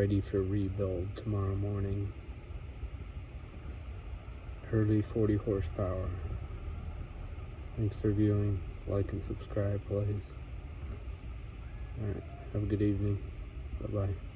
ready for rebuild tomorrow morning. Early 40 horsepower. Thanks for viewing. Like and subscribe, please. Alright, have a good evening. Bye-bye.